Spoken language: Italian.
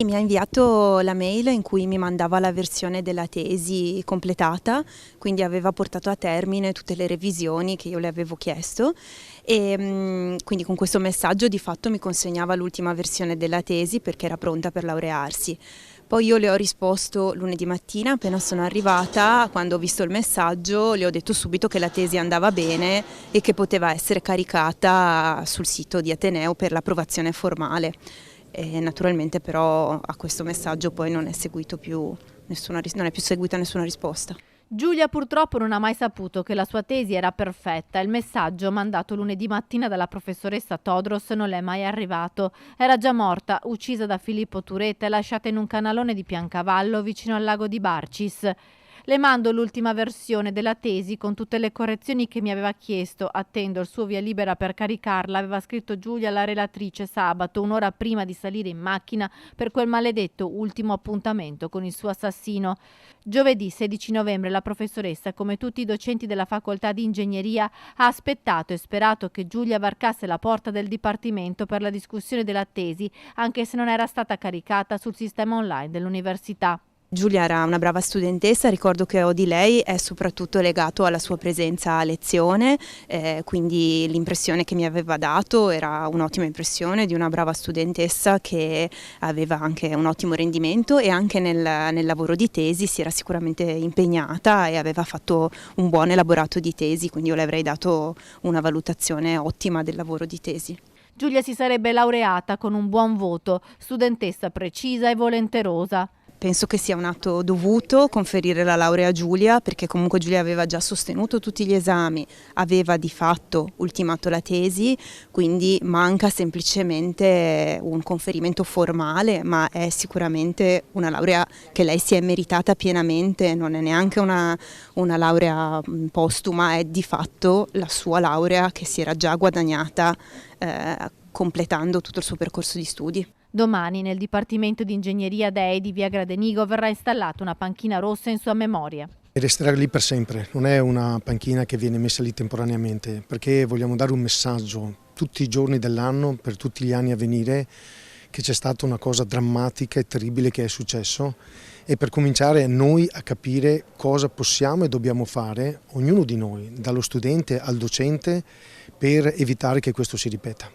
Mi ha inviato la mail in cui mi mandava la versione della tesi completata, quindi aveva portato a termine tutte le revisioni che io le avevo chiesto e quindi con questo messaggio di fatto mi consegnava l'ultima versione della tesi perché era pronta per laurearsi. Poi io le ho risposto lunedì mattina appena sono arrivata, quando ho visto il messaggio le ho detto subito che la tesi andava bene e che poteva essere caricata sul sito di Ateneo per l'approvazione formale. E naturalmente però a questo messaggio poi non è seguito più non è più seguita nessuna risposta. Giulia purtroppo non ha mai saputo che la sua tesi era perfetta. Il messaggio mandato lunedì mattina dalla professoressa Todros non le è mai arrivato. Era già morta, uccisa da Filippo Turetta e lasciata in un canalone di Piancavallo vicino al lago di Barcis. Le mando l'ultima versione della tesi con tutte le correzioni che mi aveva chiesto. Attendo il suo via libera per caricarla, aveva scritto Giulia, la relatrice, sabato, un'ora prima di salire in macchina per quel maledetto ultimo appuntamento con il suo assassino. Giovedì 16 novembre la professoressa, come tutti i docenti della facoltà di ingegneria, ha aspettato e sperato che Giulia varcasse la porta del dipartimento per la discussione della tesi, anche se non era stata caricata sul sistema online dell'università. Giulia era una brava studentessa, ricordo che ho di lei è soprattutto legato alla sua presenza a lezione, quindi l'impressione che mi aveva dato era un'ottima impressione di una brava studentessa che aveva anche un ottimo rendimento e anche nel lavoro di tesi si era sicuramente impegnata e aveva fatto un buon elaborato di tesi, quindi io le avrei dato una valutazione ottima del lavoro di tesi. Giulia si sarebbe laureata con un buon voto, studentessa precisa e volenterosa. Penso che sia un atto dovuto conferire la laurea a Giulia, perché comunque Giulia aveva già sostenuto tutti gli esami, aveva di fatto ultimato la tesi, quindi manca semplicemente un conferimento formale, ma è sicuramente una laurea che lei si è meritata pienamente, non è neanche una laurea postuma, è di fatto la sua laurea che si era già guadagnata completando tutto il suo percorso di studi. Domani nel Dipartimento di Ingegneria DEI di Via Gradenigo verrà installata una panchina rossa in sua memoria. E resterà lì per sempre, non è una panchina che viene messa lì temporaneamente, perché vogliamo dare un messaggio tutti i giorni dell'anno, per tutti gli anni a venire, che c'è stata una cosa drammatica e terribile che è successo e per cominciare noi a capire cosa possiamo e dobbiamo fare, ognuno di noi, dallo studente al docente, per evitare che questo si ripeta.